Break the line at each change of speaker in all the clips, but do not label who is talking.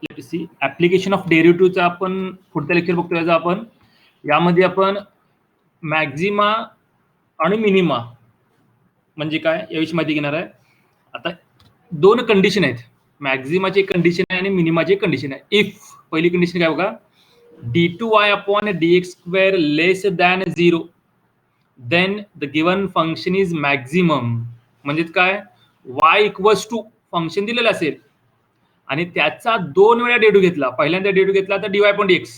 Let's see application of डेरिव्हेटिव्हचा आपण पुढच्या lecture बघतोय. याचा आपण यामध्ये आपण मॅक्झिमा आणि मिनिमा म्हणजे काय याविषयी माहिती घेणार आहे. आता दोन कंडिशन आहेत, मॅक्झिमाची एक कंडिशन आहे आणि मिनिमाची एक कंडिशन आहे. इफ पहिली कंडिशन काय बघा, d2y upon dx square less than 0 then the given function is maximum. म्हणजे काय, y इक्वल्स टू फंक्शन दिलेलं असेल आणि त्याचा दोन वेळा डेरिव्हेटिव्ह घेतला, पहिल्यांदा डेरिव्हेटिव्ह घेतला तर dy अपॉन dx,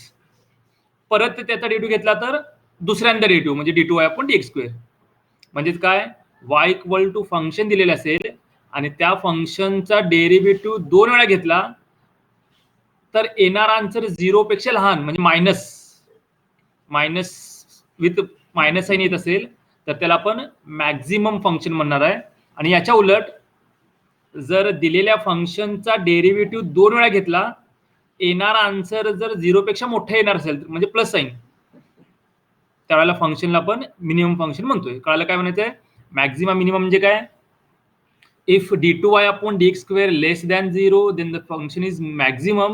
परत त्याचा डेरिव्हेटिव्ह घेतला तर दुसऱ्यांदा डेरिव्हेटिव्ह म्हणजे d2y अपॉन dx स्क्वेअर. म्हणजे काय, y इक्वल टू फंक्शन दिलेलं असेल आणि त्या फंक्शनचा डेरिव्हेटिव्ह दोन वेळा घेतला तर येणारा आन्सर 0 पेक्षा लहान म्हणजे मायनस विथ मायनस साइन येत असेल तर त्याला आपण मॅक्झिमम फंक्शन म्हणणार आहे. आणि याच्या उलट जर दिलेल्या फंक्शनचा डेरिव्हेटिव्ह दोन वेळा घेतला, येणारा आन्सर जर 0 पेक्षा मोठा येणार असेल म्हणजे प्लस साइन, त्यावेळेला फंक्शनला आपण मिनिमम फंक्शन म्हणतोय. कळालं काय म्हणायचंय, मॅक्झिमा मिनिमम म्हणजे काय. If d2y upon dx square less than 0 then the function is maximum.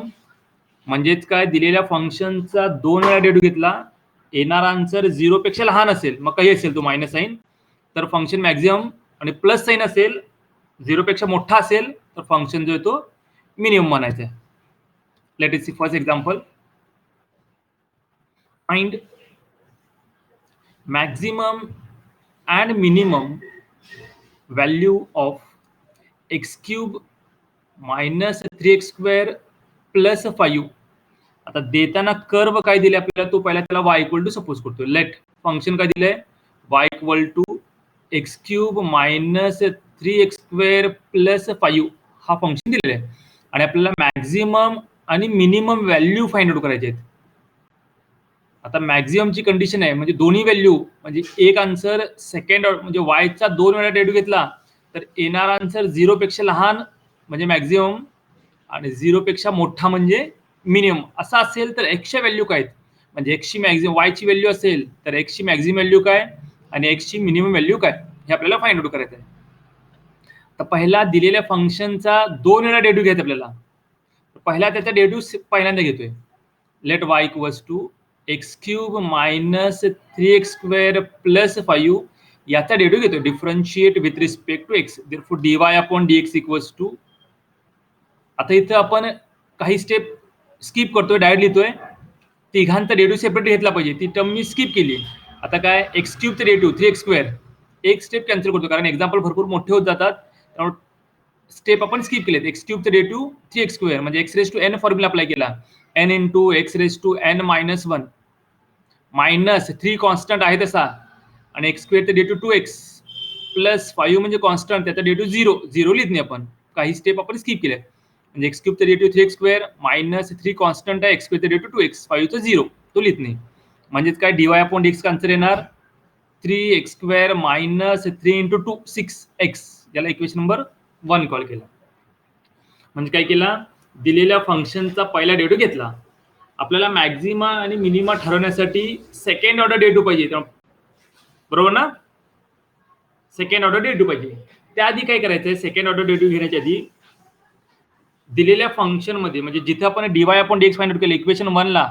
म्हणजेच काय, दिलेल्या फंक्शनचा दोन वेळा डेरिव्हेटिव्ह घेतला, येणारा आन्सर 0 पेक्षा लहान असेल, मग काही असेल तो मायनस साइन, तर फंक्शन मॅक्झिमम. आणि प्लस साइन असेल 0 पेक्षा मोठा असेल तर फंक्शन जो आहे तो मिनिमम म्हणायचा आहे. Let us see first example. Find maximum and minimum value of x cube minus 3x square plus 5. आता देताना कर्व काय दिले आपल्याला, तो पहिला त्याला y इक्वल टू सपोज करतो. लेट फंक्शन काय दिलंय, y equal to x cube minus 3x square plus 5 हा फंक्शन दिलेला आहे आणि आपल्याला मॅक्झिमम आणि मिनिमम व्हॅल्यू फाइंड आउट करायचे आहेत. आता मॅक्झिममची कंडिशन आहे म्हणजे दोन्ही व्हॅल्यू, म्हणजे एक आन्सर सेकंड म्हणजे y चा दोन वेळा डेरिव्हेटिव्ह घेतला तर येणारा आन्सर 0 पेक्षा लहान म्हणजे मॅक्झिमम आणि 0 पेक्षा मोठा म्हणजे मिनिमम असा असेल तर x च्या व्हॅल्यू काय, म्हणजे x ची मॅक्झिमम y ची व्हॅल्यू असेल तर x ची मॅक्झिमम व्हॅल्यू काय आणि x ची मिनिमम व्हॅल्यू काय हे आपल्याला फाइंड आउट करायचं आहे. तर पहिला दिलेल्या फंक्शनचा दोन वेळा डेरिव्हेटिव्ह घ्यायचा आपल्याला. पहिला त्याचा डेरिव्हेटिव्ह पहिल्यांदा घेतोय. Let y equals to x cube minus 3x square plus 5 याचा डेरिव्हेटिव्ह घेतोय, differentiate with respect to x. Therefore dy upon dx equals to, आता इथं आपण काही स्टेप स्किप करतोय, डायरेक्ट लिहितोय. तिघांचा डेरिव्हेटिव्ह सेपरेट घेतला पाहिजे, ती टर्म मी स्किप केली. आता काय, एक्स क्यूबचं डेरिव्हेटिव्ह 3x स्क्वेअर, एक स्टेप कॅन्सल करतो कारण एक्झाम्पल भरपूर मोठे होत जातात, त्यामुळे स्टेप आपण स्किप केलेत. एक्स क्यूबचं डेरिव्हेटिव्ह 3x स्क्वेअर म्हणजे x raise to n formula apply केला, n into x raise to n minus 1 minus 3 constant आहे तसा आणि एक्स स्क्वेअरचं डेरिव्हेटिव्ह 2x प्लस 5 म्हणजे कॉन्स्टंट, त्याचा डेरिव्हेटिव्ह 0 लिहित नाही आपण, काही स्टेप आपण स्किप केले. म्हणजे एक्स क्यूबचं derivative 3x square minus 3 constant आहे, एक्स स्क्वेअरचं डेरिव्हेटिव्ह 2x, 5चं 0 तो लिहित नाही. म्हणजेच काय, dy अपॉन dx आन्सर येणार 3x square minus 3 into 2 6x, याला इक्वेशन नंबर 1 कॉल केला. म्हणजे काय केला, दिलेल्या फंक्शनचा पहिला डेरिव्हेटिव्ह घेतला. आपल्याला मॅक्झिमा आणि मिनिमा ठरवण्यासाठी सेकंड ऑर्डर डेरिव्हेटिव्ह पाहिजे, बरोबर ना. सेकंड ऑर्डर डेरिव्हेटिव्ह पाहिजे. त्याआधी काय करायचंय, सेकंड ऑर्डर डेरिव्हेटिव्ह घेण्याच्या आधी दिलेल्या फंक्शन मध्ये म्हणजे जिथे आपण dy upon dx find out केलं इक्वेशन 1 ला,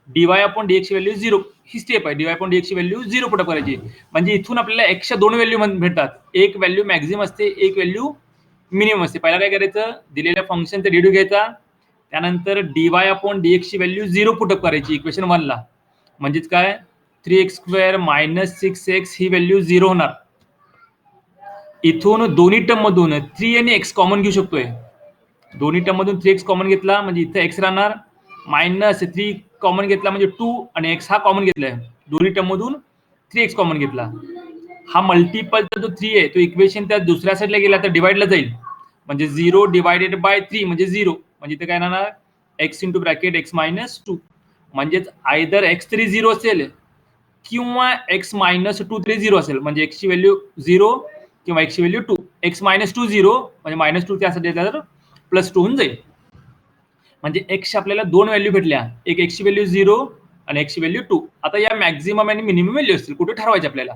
dy अपॉन dx ची व्हॅल्यू 0 ही स्टेप आहे. dy अपॉन dx ची व्हॅल्यू 0 पुट अप करायची, म्हणजे इथून आपल्याला x च्या दोन व्हॅल्यू भेटतात, एक व्हॅल्यू मॅक्झिमम असते, एक व्हॅल्यू मिनिमम असते. पहिला काय करायचं, दिलेल्या फंक्शनचा डेरिव्हेटिव्ह घ्यायचा, त्यानंतर dy अपॉन dx ची व्हॅल्यू 0 पुट अप करायची इक्वेशन 1 ला. म्हणजेच काय, 3x स्क्वेअर मायनस 6x ही व्हॅल्यू 0 होणार. इथून दोन्ही टर्म मधून 3 आणि x कॉमन घेऊ शकतोय, दोन्ही टर्म मधून 3x कॉमन घेतला म्हणजे इथे x राहणार, मायनस 3 कॉमन घेतला म्हणजे 2 आणि x हा कॉमन घेतलाय, दोन्ही टर्म मधून 3x कॉमन घेतला. हा मल्टिपलचा जो 3 आहे तो इक्वेशन त्या दुसऱ्या साईडला गेला तर डिवाइडला जाईल, म्हणजे 0 डिवायडेड बाय 3 म्हणजे 0, म्हणजे इथे काय राहणार x into bracket x minus 2. म्हणजेच आयदर x3 0 असेल किंवा x मायनस 2 3 0 असेल, म्हणजे x ची व्हॅल्यू 0 किंवा x ची व्हॅल्यू 2, x मायनस 2 0 म्हणजे मायनस 2 त्यासाठी तर प्लस 2 होऊन जाईल. म्हणजे x आपल्याला दोन व्हॅल्यू भेटल्या, एक x ची व्हॅल्यू 0 आणि x ची व्हॅल्यू 2. आता या मॅक्झिमम आणि मिनिमम व्हॅल्यू असतील, कुठे ठरवायचे आपल्याला.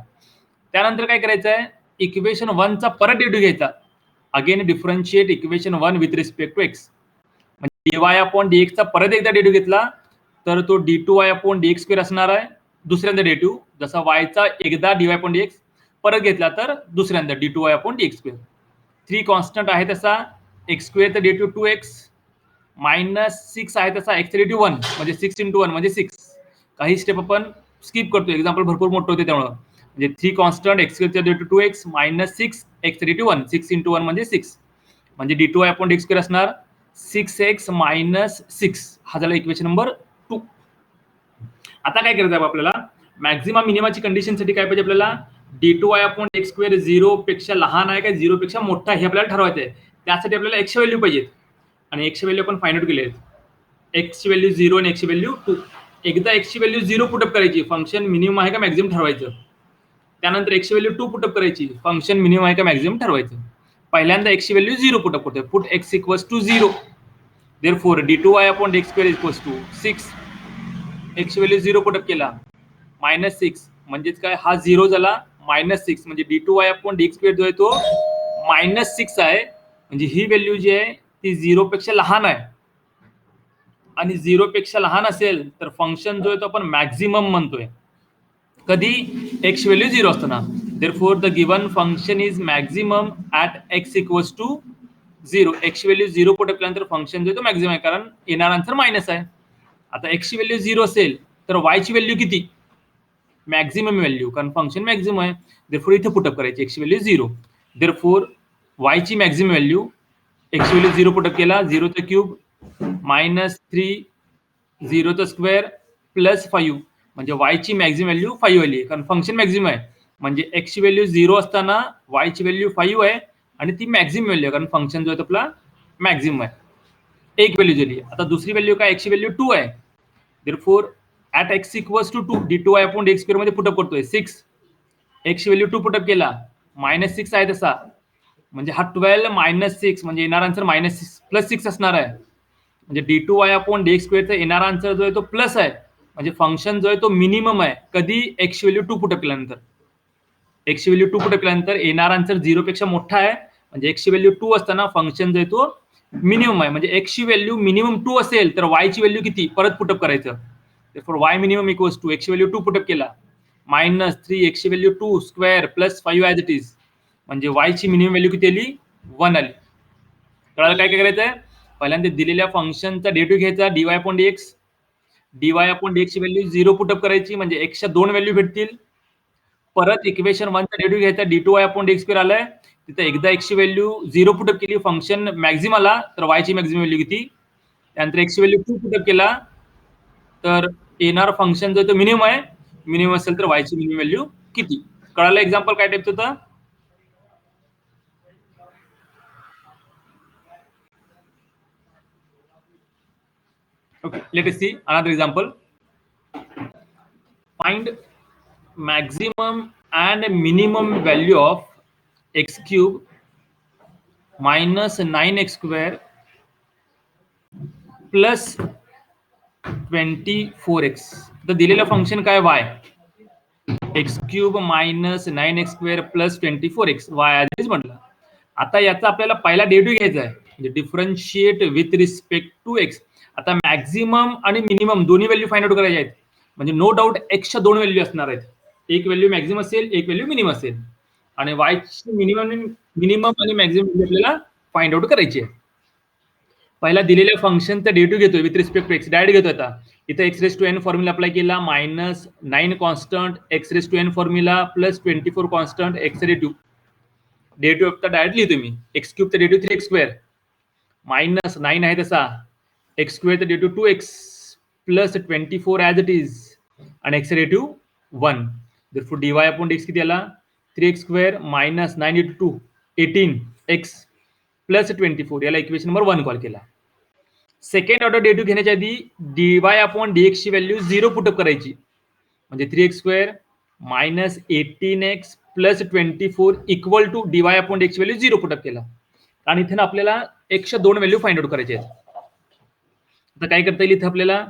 त्यानंतर काय करायचंय, इक्वेशन 1 चा परत डेरिव्हेटिव्ह घ्यायचा, again differentiate equation 1 with respect to x. dy upon dx चा परत एकदा डेरिव्हेटिव्ह घेतला तर तो d2y अपॉन dx स्क्वेअर असणार आहे दुसऱ्यांदा डेरिव्हेटिव्ह. जसा y चा एकदा dy अपॉन dx परत घेतला तर दुसऱ्यांदा d2y upon dx square. 3 constant आहे तसा x स्क्वेअर तर डेरिव्हेटिव्ह 2x -6 आहे तसा x डेरिव्हेटिव्ह 1 म्हणजे 6 × 1 म्हणजे 6. काही स्टेप आपण स्किप करतो, एक्झाम्पल भरपूर मोठं होते त्यामुळे. म्हणजे 3 कॉन्स्टंट x स्क्वेअरचा डेरिव्हेटिव्ह 2x -6 x डेरिव्हेटिव्ह 1 6 × 1 म्हणजे 6 म्हणजे d2y अपॉन dx स्क्वेअर असणार 6x - 6. हा झाला इक्वेशन नंबर 2. आता काय करायचं आहे आपल्याला मॅक्झिमम मिनिमाची कंडिशनसाठी काय पाहिजे आपल्याला d2y अपॉन dx स्क्वेअर 0 पेक्षा लहान आहे का 0 पेक्षा मोठा हे आपल्याला ठरवायचं आहे. त्यासाठी आपल्याला x ची व्हॅल्यू पाहिजे आणि x ची व्हॅल्यू आपण फाइंड आउट केली आहे. x ची व्हॅल्यू 0 आणि x ची व्हॅल्यू 2. एकदा x ची व्हॅल्यू 0 पुटअप करायची, फंक्शन मिनिमम आहे का मॅक्झिमम ठरवायचं. त्यानंतर x ची व्हॅल्यू 2 पुटअप करायची, फंक्शन मिनिमम आहे का मॅक्झिमम ठरवायचं. पहिल्यांदा x ची व्हॅल्यू 0 पुटअप करतोय, put x equals to 0. Therefore d2y upon dx square equals to 6. x ची व्हॅल्यू 0 पुटअप केला -6 म्हणजेच काय हा 0 झाला -6 म्हणजे d2y अपॉन dx स्क्वेअर जो आहे तो -6 आहे. म्हणजे ही व्हॅल्यू जी आहे ती 0 पेक्षा लहान आहे आणि 0 पेक्षा लहान असेल तर फंक्शन जो आहे तो आपण मॅक्झिमम म्हणतोय. कधी x व्हॅल्यू 0 असताना. Therefore the given function is maximum at x equals to 0. x value 0 put up केल्यानंतर फंक्शन जो आहे तो मॅक्झिमम आहे, कारण येणार आन्सर मायनस आहे. आता x ची व्हॅल्यू 0 असेल तर y ची व्हॅल्यू किती मॅक्झिमम व्हॅल्यू, कारण फंक्शन मॅक्झिमम आहे. देअरफॉर इथे पुटअप करायची x ची व्हॅल्यू 0. देअरफॉर y ची maximum value x value 0 put up केला 0 चा क्यूब -3 0 चा स्क्वेअर +5 म्हणजे y ची मॅक्झिमम व्हॅल्यू 5 आली, कारण फंक्शन मॅक्झिमम आहे. म्हणजे x ची व्हॅल्यू 0 असताना y ची व्हॅल्यू 5 आहे आणि ती मॅक्झिमम व्हॅल्यू आहे, कारण फंक्शन जो आहे आपला मॅक्झिमम आहे. एक व्हॅल्यू झाली. आता दुसरी व्हॅल्यू काय x ची व्हॅल्यू 2 आहे. Therefore at x equals to 2 d2y upon dx square मध्ये पुटअप करतोय 6. x ची व्हॅल्यू 2 पुटअप केला -6 आहे तसा म्हणजे हा 12 -6 म्हणजे येणार आन्सर -6 असणार आहे. म्हणजे d2y अपॉन dx स्क्वेअरचा येणार आन्सर जो आहे तो प्लस आहे. म्हणजे फंक्शन जो आहे तो मिनिमम आहे कधी x ची व्हॅल्यू 2 पुटअप केल्यानंतर. x ची व्हॅल्यू 2 पुटअप केल्यानंतर येणार आन्सर 0 पेक्षा मोठा आहे. म्हणजे x ची व्हॅल्यू 2 असताना फंक्शन जो आहे तो मिनिमम आहे. म्हणजे x ची व्हॅल्यू मिनिमम 2 असेल तर y ची व्हॅल्यू किती परत पुटअप करायचं. Therefore y minimum equals to x ची व्हॅल्यू 2 पुटअप केला -3 x ची value 2 square +5 as it is म्हणजे y ची मिनिमम व्हॅल्यू किती आली 1 आली. कळलं काय काय करायचंय. पहिल्यांदा दिलेल्या फंक्शनचा डेरिव्हेटिव्ह घ्यायचा dy upon dx. dy upon dx ची व्हॅल्यू 0 पुटअप करायची म्हणजे x च्या 2 व्हॅल्यू भेटतील. परत इक्वेशन 1 चा डेरिव्हेटिव्ह घ्यायचा d2y अपॉन dx स्क्वेअर आलाय. तिथे एकदा x ची व्हॅल्यू 0 पुटअप केली, फंक्शन मॅक्झिमम आला तर y ची मॅक्झिमम व्हॅल्यू किती. त्यानंतर x ची व्हॅल्यू 2 पुटअप केला तर येणार फंक्शन जो तो मिनिमम आहे. मिनिमम असेल तर y ची मिनिमम व्हॅल्यू किती. कळालं एक्झाम्पल काय टाईपचं होतं. Okay, let us see another example. Find maximum and minimum value of x cube minus 9x square plus 24x. तर दिलेलं फंक्शन काय y x cube minus 9x square plus 24x y आधीच म्हटलं. आता याचा आपल्याला पहिला डेरिव्हेटिव्ह घ्यायचा आहे म्हणजे differentiate with respect to x. आता मॅक्झिमम आणि मिनिमम दोन्ही व्हॅल्यू फाइंड आउट करायचे आहेत. म्हणजे नो डाऊट x च्या 2 व्हॅल्यू असणार आहेत. एक व्हॅल्यू मॅक्झिमम असेल, एक व्हॅल्यू मिनिमम असेल आणि y ची मिनिमम आणि मॅक्झिमम व्हॅल्यू आपल्याला फाइंड आउट करायची आहे. पहिला दिलेल्या फंक्शनचा डेरिव्हेटिव्ह घेतोय with respect to x. Direct घेतो आता. इथे x raise to n formula apply केला -9 constant x raise to n formula plus 24 constant x derivative. Derivative आता डायरेक्ट लिहितो मी. x क्यूब चा डेरिव्हेटिव्ह 3x स्क्वेअर -9 आहे तसा x स्क्वेअर चा derivative 2x plus 24 as it is आणि x derivative 1. Therefore dy upon dx किती आला 3x स्क्वेअर -9 × 2 18x प्लस 24. याला इक्वेशन नंबर 1 कॉल केला. सेकंड ऑर्डर डेरिव्हेटिव्ह घेण्याच्या आधी dy अपॉन dx ची व्हॅल्यू 0 पुटअप करायची म्हणजे 3x square -18x plus 24 equal to dy upon dx ची व्हॅल्यू 0 पुटअप केला. आणि इथे आपल्याला x च्या 2 व्हॅल्यू फाइंड आउट करायचे आहेत. आता काय करता येईल इथे आपल्याला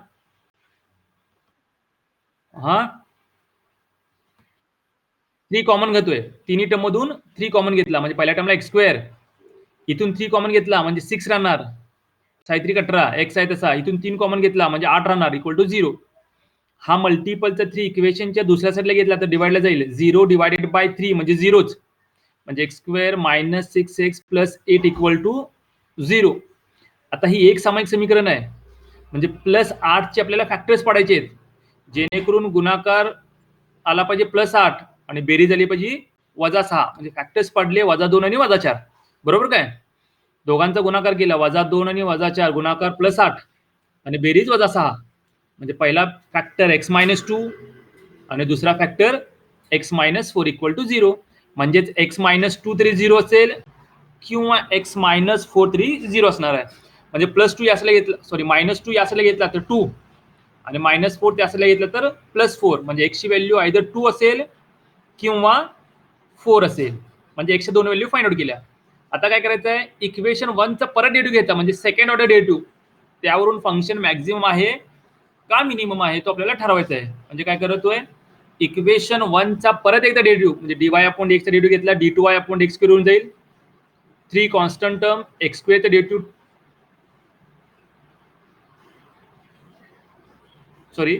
3 कॉमन घेतोय. तिन्ही टर्म मधून 3 कॉमन घेतला म्हणजे पहिल्या टर्मला x स्क्वेअर, इथून 3 कॉमन घेतला म्हणजे 6 राहणार साहित्रिक 18 एक्स आहे तसा इथून 3 कॉमन घेतला म्हणजे 8 राहणार इक्वल टू 0. हा मल्टिपलचा 3 इक्वेशनच्या दुसऱ्या साईडला घेतला तर डिवाइडला जाईल 0 डिवाइडेड बाय 3 म्हणजे 0च म्हणजे x square minus 6x plus 8 equal to 0. आता ही एक सामायिक समीकरण आहे म्हणजे प्लस 8 चे आपल्याला फॅक्टर्स पाडायचे आहेत जेणेकरून गुणाकार आला पाहिजे प्लस 8 आणि बेरीज आली पाहिजे वजा 6 म्हणजे फॅक्टर्स पडले वजा 2 आणि वजा 4 बरोबर काय दोघांचा गुणाकार केला वजा 2 आणि वजा 4 गुणाकार प्लस 8 आणि बेरीज वजा 6 म्हणजे पहिला फॅक्टर एक्स मायनस 2 आणि दुसरा factor x minus 4 equal to 0 म्हणजेच एक्स मायनस 2 तरी 0 असेल किंवा एक्स मायनस 4 तरी 0 असणार आहे म्हणजे प्लस 2 यासला घेतला सॉरी मायनस 2 यासला घेतला तर 2 आणि मायनस 4 त्यासला घेतलं तर प्लस 4 म्हणजे एक्सची व्हॅल्यू आयदर 2 असेल किंवा 4 असेल म्हणजे एक्सच्या दोन व्हॅल्यू फाइंड आउट केल्या. आता काय करायचं आहे इक्वेशन 1 चा परत डेरिव्हेटिव्ह घ्यायचा म्हणजे सेकंड ऑर्डर डेरिव्हेटिव्ह त्यावरून फंक्शन मॅक्झिमम आहे का मिनिमम आहे तो आपल्याला ठरवायचा आहे म्हणजे काय करतोय इक्वेशन 1 चा परत एकदा डेरिव्हेटिव्ह म्हणजे dy अपॉन dx चा डेरिव्हेटिव्ह घेतला d2y अपॉन dx करून जाईल 3 कॉन्स्टंट टर्म x स्क्वेअर चा डेरिव्हेटिव्ह सॉरी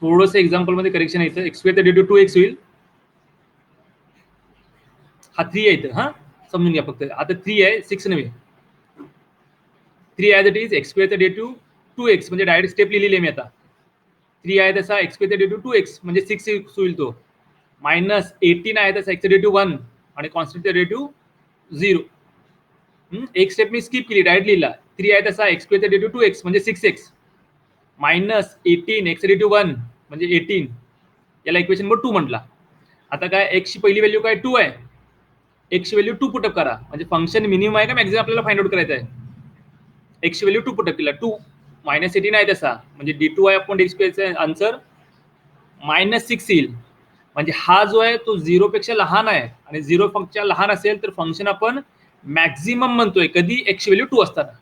थोडंसं एक्झाम्पल मध्ये करेक्शन येतं एक्स स्क्वेअर चा डेरिव्हेटिव्ह 2x होईल हा 3 आहे इथं हा समजून घ्या फक्त आता 3 आहे 6 नव्हे 3 as it is x square चा डेरिव्हेटिव्ह 2x म्हणजे डायरेक्ट स्टेप लिहिलेली आहे मी आता 3 आहे तसा एक्स स्क्वेअर चा डेरिव्हेटिव्ह 2x म्हणजे 6 होईल तो मायनस 18 आहे तसा एक्स चा डेरिव्हेटिव्ह 1 आणि कॉन्स्टंट चा डेरिव्हेटिव्ह 0. एक स्टेप मी स्किप केली डायरेक्ट लिहिला 3 आहे तसा एक्स स्क्वेअर चा डेरिव्हेटिव्ह 2x म्हणजे 6x मायनस 18 एक्स चा डेरिव्हेटिव्ह 1 म्हणजे 18 याला इक्वेशन नंबर 2 म्हटला. आता काय एक्स ची पहिली व्हॅल्यू काय 2 आहे एक्स ची व्हॅल्यू 2 पुटअप करा म्हणजे फंक्शन मिनिमम आहे का मॅक्सिमम आपल्याला फाइंड आउट करायचं आहे एक्स ची व्हॅल्यू 2 पुटअप केला 2 मायनस 18 आहे तसा म्हणजे d2y अपॉन dx स्क्वेअरचा आन्सर मायनस 6 येईल म्हणजे हा जो आहे तो 0 पेक्षा लहान आहे आणि 0 पेक्षा लहान असेल तर फंक्शन आपण मॅक्झिमम म्हणतोय कधी एक्स ची व्हॅल्यू 2 असताना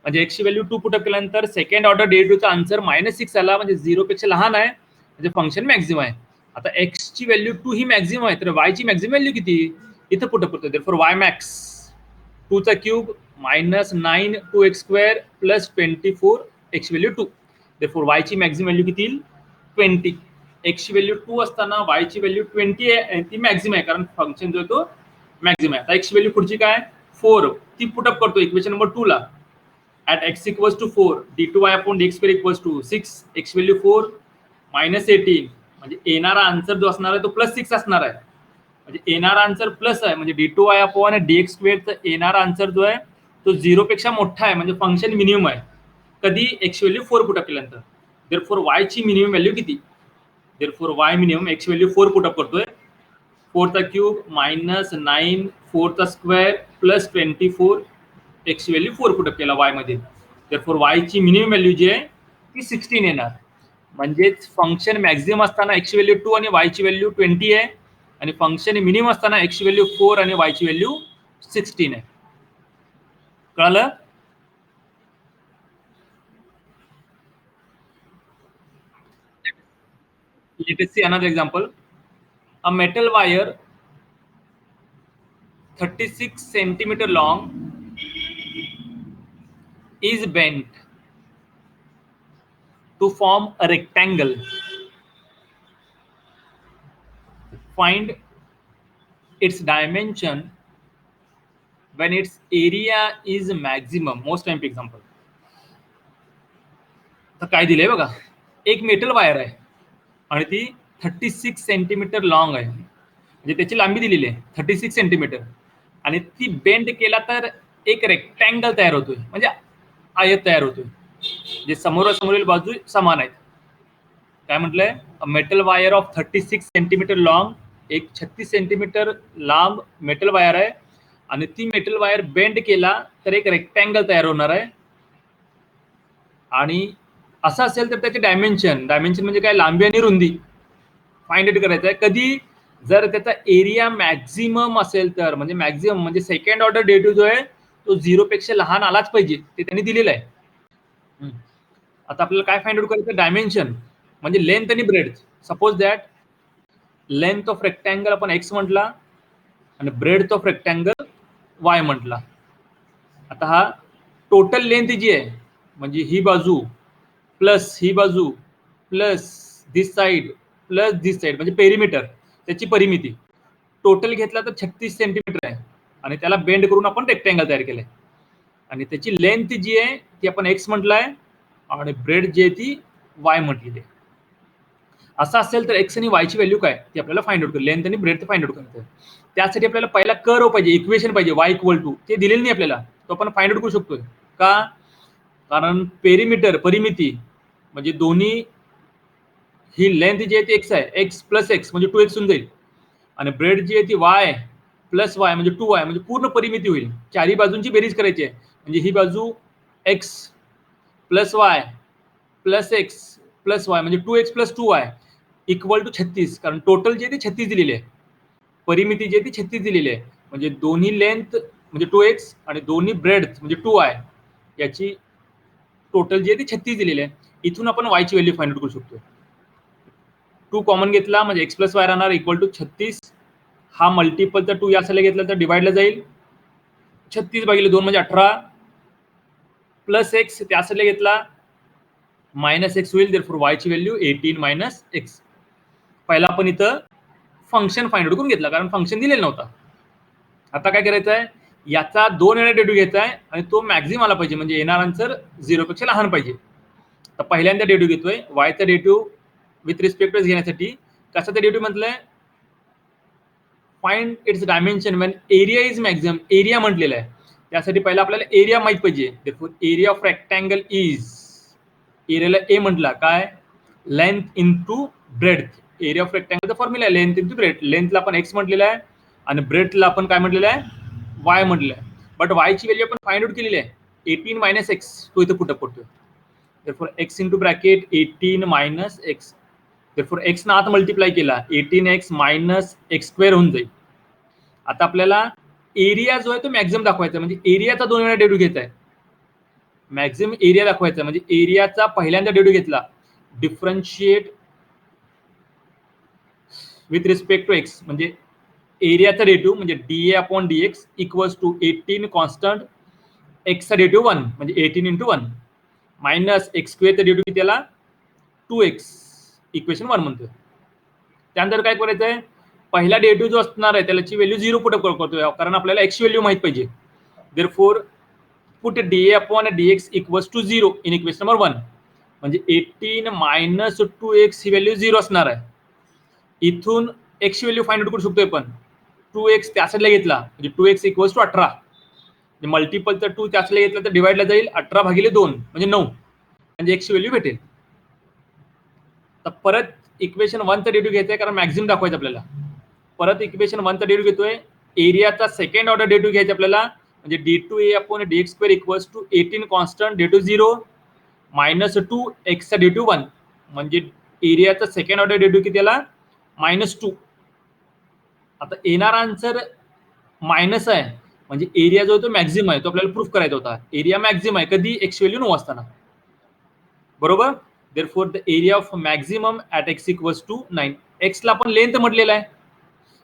म्हणजे एक्स ची व्हॅल्यू 2 पुटअप केल्यानंतर सेकंड ऑर्डर डेरिव्हेटिव्हचा आन्सर मायनस 6 आला म्हणजे 0 पेक्षा लहान आहे म्हणजे फंक्शन मॅक्झिमम आहे. आता एक्स ची व्हॅल्यू 2 ही मॅक्झिमम आहे तर वाय ची मॅक्झिमम व्हॅल्यू किती इथं पुटअप करतोय देअरफॉर वाय मॅक्स 2 चा cube minus 9 2x square plus 24 x value 2 therefore Y ची मॅक्झिमम व्हॅल्यू किती 20 एक्स ची व्हॅल्यू 2 असताना वाय ची व्हॅल्यू 20 आहे आणि ती मॅक्झिमम आहे कारण फंक्शन जो आहे तो मॅक्झिमम आहे. आता एक्स ची व्हॅल्यू पुढची काय 4 ती पुटअप करतो इक्वेशन नंबर 2 ला at x equals to 4 d2y upon dx square equals to 6 x value 4 minus 18 म्हणजे येणारा आन्सर जो असणार आहे तो प्लस 6 असणार आहे म्हणजे येणारा आन्सर प्लस आहे म्हणजे d2y upon dx square चा येणारा आन्सर जो आहे तो 0 पेक्षा मोठा आहे म्हणजे फंक्शन मिनिमम आहे कधी x व्हॅल्यू 4 पुट अप केल्यानंतर देअरफॉर y ची मिनिमम व्हॅल्यू किती therefore y minimum x value 4 put up करतोय 4 चा क्यूब मायनस 9 4 चा स्क्वेअर प्लस 24 एक्स ची व्हॅल्यू 4 पुटअप केला वाय मध्ये देअरफॉर वाय ची मिनिमम व्हॅल्यू जी आहे ती 16 येणार म्हणजेच फंक्शन मॅक्झिमम असताना एक्स ची व्हॅल्यू 2 आणि वाय ची व्हॅल्यू 20 आहे आणि फंक्शन मिनिमम असताना एक्स ची व्हॅल्यू 4 आणि वाय ची व्हॅल्यू 16 आहे. कळलं let us see another example a metal wire 36 centimeter long is bent to form a rectangle. Find its dimension when its area is maximum. Most time example. तर काय दिलंय बघा एक मेटल वायर आहे आणि ती 36 सेंटीमीटर लॉंग आहे म्हणजे त्याची लांबी दिलेली आहे 36 सेंटीमीटर आणि ती बेंड केला तर एक रेक्टँगल तयार होतोय म्हणजे आयत तयार होतोय जे समोरासमोरील बाजू समान आहेत. काय म्हटलंय metal wire of 36 centimetre long एक 36 सेंटीमीटर लांब मेटल वायर आहे आणि ती मेटल वायर बेंड केला तर एक रेक्टँगल तयार होणार आहे आणि असं असेल तर त्याचे डायमेन्शन म्हणजे काय लांबी आणि रुंदी फाइंड आउट करायचं आहे कधी जर त्याचा एरिया मॅक्झिमम असेल तर म्हणजे मॅक्झिमम म्हणजे सेकंड ऑर्डर डेरिव्हेटिव्ह जो आहे तो 0 पेक्षा लहान आलाच पाहिजे ते त्यांनी दिलेलं आहे. आता आपल्याला काय फाइंड आउट करायचं डायमेन्शन म्हणजे लेंथ आणि breadth suppose that length of rectangle आपण एक्स म्हटला आणि ब्रेडथ ऑफ रेक्टँगल वाय म्हटला. आता हा टोटल लेंथ जी आहे म्हणजे ही बाजू प्लस ही बाजू प्लस दिस साइड प्लस दिस साइड म्हणजे पेरिमीटर, त्याची परिमिती टोटल घेतला तर 36 सेंटीमीटर आहे आणि त्याला बेंड करून आपण रेक्टँगल तयार केलंय आणि त्याची लेंथ जी आहे ती आपण एक्स म्हटलाय आणि ब्रेड जी आहे ती वाय म्हटलेली आहे. असं असेल तर एक्स आणि वायची व्हॅल्यू काय ती आपल्याला फाइंड आउट करायची, लेंथ आणि ब्रेड फाइंड आउट करायचं. त्यासाठी आपल्याला पहिला कर्व पाहिजे, इक्वेशन पाहिजे वाय इक्वल टू, ते दिलेलं नाही आपल्याला, तो आपण फाइंड आउट करू शकतोय. का? कारण पेरिमीटर परिमिती म्हणजे दोन्ही ही लेंथ जी आहे ती एक्स आहे, एक्स प्लस एक्स म्हणजे 2x होऊन जाईल आणि ब्रेड जी आहे ती वाय प्लस वाय म्हणजे 2y म्हणजे पूर्ण परिमिती होईल. चारही बाजूंची बेरीज करायची आहे म्हणजे ही बाजू x plus y plus x plus y म्हणजे 2x plus 2y equal to 36, कारण टोटल जे आहे ते 36 दिलेली आहे, परिमिती जी आहे ती 36 दिलेली आहे. म्हणजे दोन्ही लेंथ म्हणजे 2x आणि दोन्ही ब्रेडथ म्हणजे 2y याची टोटल जी आहे ती 36 दिलेली आहे. इथून आपण वायची व्हॅल्यू फाइंड आउट करू शकतो. 2 कॉमन घेतला म्हणजे एक्स प्लस वाय राहणार इक्वल टू 36. हा मल्टिपल तर 2 या साईडला घेतला तर डिवाइडला जाईल, 36 भागिले 2 म्हणजे 18 प्लस एक्स त्या साईडला घेतला मायनस एक्स होईल. देअरफॉर वायची व्हॅल्यू 18 मायनस एक्स. पहिला आपण इथं फंक्शन फाइंड आउट करून घेतला कारण फंक्शन दिलेलं नव्हता. आता काय करायचं आहे, याचा 2 वेळा डेरिव्हेटिव्ह घ्यायचा आहे आणि तो मॅक्झिमम आला पाहिजे म्हणजे येणार आन्सर 0 पेक्षा लहान पाहिजे. तर पहिल्यांदा डेरिव्हेटिव्ह घेतोय वायचा डेरिव्हेटिव्ह विथ रिस्पेक्ट घेण्यासाठी. कसा डेरिव्हेटिव्ह म्हटलंय, find its dimension when area is maximum, area म्हटलेला आहे. त्यासाठी पहिला आपल्याला एरिया माहित पाहिजे. Therefore area of rectangle is, एरियाला ए म्हटला काय, length into breadth. Area of रेक्टँगलचा फॉर्म्युला आहे लेंथ इनटू ब्रेडथ. लेंथला आपण एक्स म्हटलेला आहे आणि ब्रेडथला आपण काय म्हटलेलं आहे, वाय म्हटलेलं आहे. बट वायची व्हॅल्यू आपण फाइंड आउट केलेली आहे 18 मायनस एक्स, तो इथं पुटअप करतोय. Therefore x into bracket 18 minus x. Therefore x ना आत मल्टिप्लाय केला 18x मायनस एक्स स्क्वेअर होऊन जाईल. आता आपल्याला एरिया जो आहे तो मॅक्झिमम दाखवायचा म्हणजे एरियाचा 2 वेळा डेरिव्हेटिव्ह घ्यायचा आहे. मॅक्झिमम एरिया दाखवायचा म्हणजे एरियाचा पहिल्यांदा डेरिव्हेटिव्ह घेतला, differentiate with respect to x म्हणजे एरियाचा डेरिव्हेटिव्ह म्हणजे d a upon d x equals to 18 constant एक्सचा डेरिव्हेटिव्ह 1 म्हणजे 18 इंटू 1 मायनस एक्स स्क्वेअरचा डेरिव्हेटिव्ह त्याला 2x इक्वेशन 1 म्हणतोय. त्यानंतर काय करायचं आहे, पहिला डेरिव्हेटिव्ह जो असणार आहे त्याची व्हॅल्यू 0 पुटअप करतोय कारण आपल्याला एक्सची व्हॅल्यू माहित पाहिजे. Therefore put d a upon d x equals to 0 in equation number 1 म्हणजे 18 मायनस 2x ही व्हॅल्यू 0 असणार आहे. इथून एक्सची व्हॅल्यू फाइंड आउट करू शकतोय पण 2x त्या साईडला घेतला म्हणजे 2x इक्वल्स टू 18, मल्टिपल तर 2 त्या साईडला घेतला तर डिवाइडला जाईल 18 भागिले 2 म्हणजे 9 म्हणजे एक्सची व्हॅल्यू भेटेल. तर परत इक्वेशन 1चा डेरिव्हेटिव्ह घ्यायचा आहे कारण मॅक्झिमम दाखवायचं आपल्याला. परत इक्वेशन 1चा डेरिव्हेटिव्ह घेतोय, एरियाचा सेकंड ऑर्डर डेरिव्हेटिव्ह घ्यायचा आपल्याला म्हणजे d2a upon dx square equals to 18 constant derivative 0 minus 2 एक्सचा डेरिव्हेटिव्ह 1 म्हणजे एरियाचा सेकंड ऑर्डर डेरिव्हेटिव्ह किती आला -2. आता येणार आन्सर मायनस आहे म्हणजे एरिया जो तो मॅक्झिमम आहे, तो आपल्याला प्रूफ करायचा होता. एरिया मॅक्झिमम आहे कधी, एक्स व्हॅल्यू 9 असताना, बरोबर. Therefore the area of maximum at x equals to 9. एक्सला आपण लेंथ म्हटलेला आहे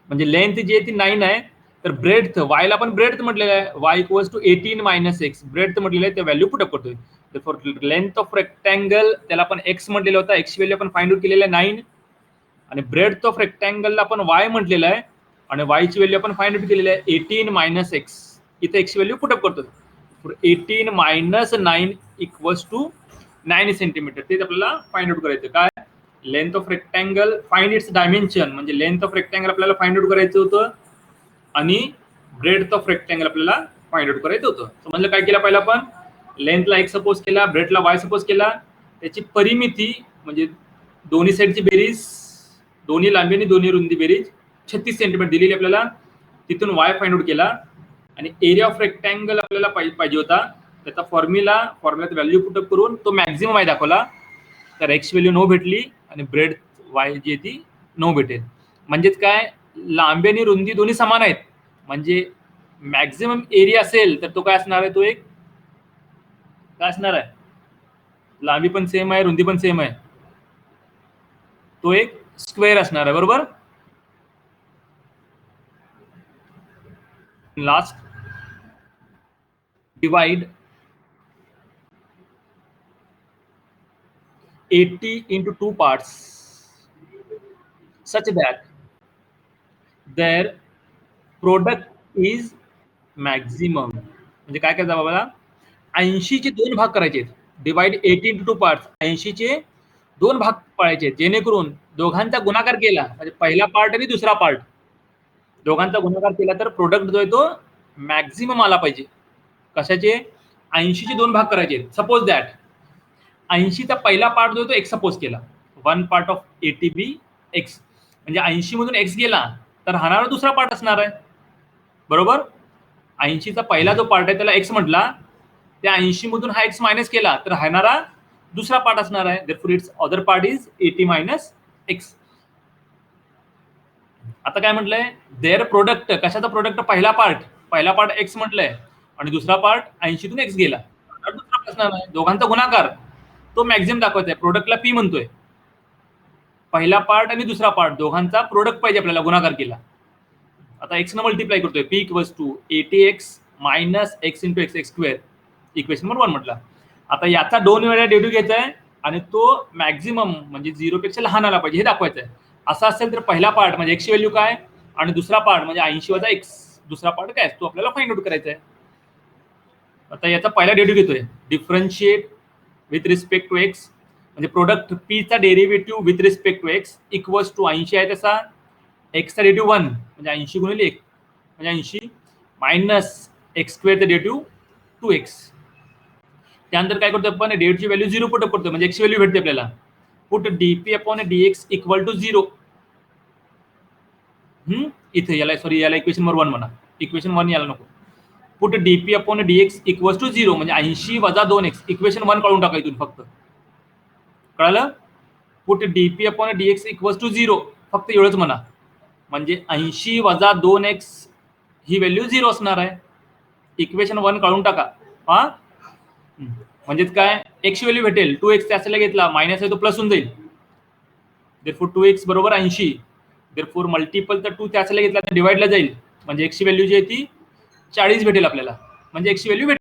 म्हणजे लेंथ जी आहे ती 9 आहे. तर ब्रेडथ वायला आपण ब्रेडथ म्हटलेलं आहे, y equals to 18 minus x, breadth म्हटलेलं आहे, त्या व्हॅल्यू पुटअप करतोय. देअरफॉर लेंथ ऑफ रेक्टँगल त्याला आपण एक्स म्हटलेला होता, एक्स व्हॅल्यू आपण फाइंड आउट केलेलं आहे 9 आणि ब्रेडथ ऑफ रेक्टँगलला आपण वाय म्हटलेलं आहे आणि वायची व्हॅल्यू आपण फाइंड आउट केलेली आहे 18 मायनस एक्स. इथे एक्स व्हॅल्यू पुटअप करतोय 18 मायनस 9 इक्वल्स टू 9 सेंटीमीटर. तेच आपल्याला फाइंड आउट करायचं. काय, length of rectangle find its dimension म्हणजे लेंथ ऑफ रेक्टँगल आपल्याला फाइंड आउट करायचं होतं आणि ब्रेडथ ऑफ रेक्टँगल आपल्याला फाइंड आउट करायचं होतं. समजलं काय केलं पहिला आपण, लेंथला एक्स सपोज केला, ब्रेडथला वाय सपोज केला, त्याची परिमिती म्हणजे दोन्ही साईडची बेरीज, दोन्ही लांबी आणि दोन्ही रुंदी बेरीज 36 सेंटीमीटर दिलेली आपल्याला. तिथून वाय फाइंड आउट केला आणि एरिया ऑफ रेक्टँगल आपल्याला पाहिजे होता, त्याचा फॉर्म्युल्यात व्हॅल्यू पुटअप करून तो मॅक्झिमम वाय दाखवला. तर एक्स व्हॅल्यू 9 भेटली आणि ब्रेड वाय जी आहे ती 9 भेटेल. म्हणजेच काय, लांबी आणि रुंदी दोन्ही समान आहेत म्हणजे मॅक्झिमम एरिया असेल तर तो काय असणार आहे, तो एक काय असणार आहे, लांबी पण सेम आहे रुंदी पण सेम आहे, तो एक स्क्वेअर असणार आहे, बरोबर. Last divide 80 into 2 parts such that their product is maximum. म्हणजे काय करायचं बाबा, 80 चे 2 भाग करायचे. डिवाइड 80 into 2 पार्ट्स, 80 चे 2 भाग पाडायचे, जेणेकरून दोघांचा गुणाकार केला म्हणजे पहिला पार्ट आणि दुसरा पार्ट दोघांचा गुणाकार केला तर प्रोडक्ट जो आहे तो मॅक्झिमम आला पाहिजे. कशाचे? 80 चे 2 भाग करायचे. सपोज दॅट 80 चा पहिला पार्ट जो आहे तो एक्स सपोज केला, 1 पार्ट ऑफ 80 बी एक्स, म्हणजे 80 मधून एक्स गेला तर राहणारा दुसरा पार्ट असणार आहे, बरोबर. 80 चा पहिला जो पार्ट आहे त्याला एक्स म्हटला, त्या 80 मधून हा एक्स मायनस केला तर राहणारा दुसरा पार्ट असणार आहे. Therefore it's other part is 80 minus x. आता काय म्हटलंय, देअर प्रोडक्ट, कशाचा प्रोडक्ट? पहिला पार्ट एक्स म्हटलंय आणि दुसरा पार्ट 80 तून एक्स गेला, दुसरा असणार आहे. दोघांचा गुणाकार तो मॅक्झिमम दाखवायचा आहे. प्रोडक्टला पी म्हणतोय. पहिला पार्ट आणि दुसरा पार्ट दोघांचा प्रोडक्ट पाहिजे आपल्याला, गुणाकार केला. आता एक्स न मल्टिप्लाय करतोय, p equals to 80x minus x into x x square, equation number 1 म्हटला. आता याचा 2 वेळा डेरिव्हेटिव्ह घ्यायचा आहे आणि तो मॅक्झिमम म्हणजे 0 पेक्षा लहान आला पाहिजे हे दाखवायचं आहे. असं असेल तर पहिला पार्ट म्हणजे एक्सची व्हॅल्यू काय आणि दुसरा पार्ट म्हणजे 80 वजा एक्स, दुसरा पार्ट काय तो आपल्याला फाइंड आउट करायचा आहे. आता याचा पहिला डेरिव्हेटिव्ह घेतोय, differentiate with respect to x, म्हणजे प्रोडक्ट पी चा derivative with respect to x equals to 80 आहे तसा एक्सचा डेरिव्हेटिव्ह 1 म्हणजे 80 गुणिले 1 म्हणजे 80 मायनस एक्स स्क्वेअरचा डेरिव्हेटिव्ह 2x. त्यानंतर काय करतो आपण, डेटची व्हॅल्यू 0 पुट करतो म्हणजे एक्स व्हॅल्यू भेटते आपल्याला. Put d p upon d x equal to 0. इथे याला सॉरी याला इक्वेशन नंबर 1 म्हणा, इक्वेशन 1 याला नको. Put d p upon d x equal to 0 म्हणजे 80 वजा 2x, इक्वेशन 1 काढून टाका इथून फक्त, कळलं. Put d p upon d x equal to 0 फक्त एवढंच म्हणा, म्हणजे 80 वजा 2x ही व्हॅल्यू 0 असणार आहे. इक्वेशन 1 काढून टाका. हा म्हणजेच काय, एक्स व्हॅल्यू भेटेल 2x त्याला घेतला, मायनस आहे तो प्लस होऊन जाईल. देअरफॉर 2x बरोबर 80, देअरफॉर मल्टिपल तर 2 त्याला घेतला तर डिवाइडला जाईल म्हणजे एक्स ची व्हॅल्यू जी आहे ती 40 भेटेल आपल्याला, म्हणजे एक्स ची व्हॅल्यू भेटेल.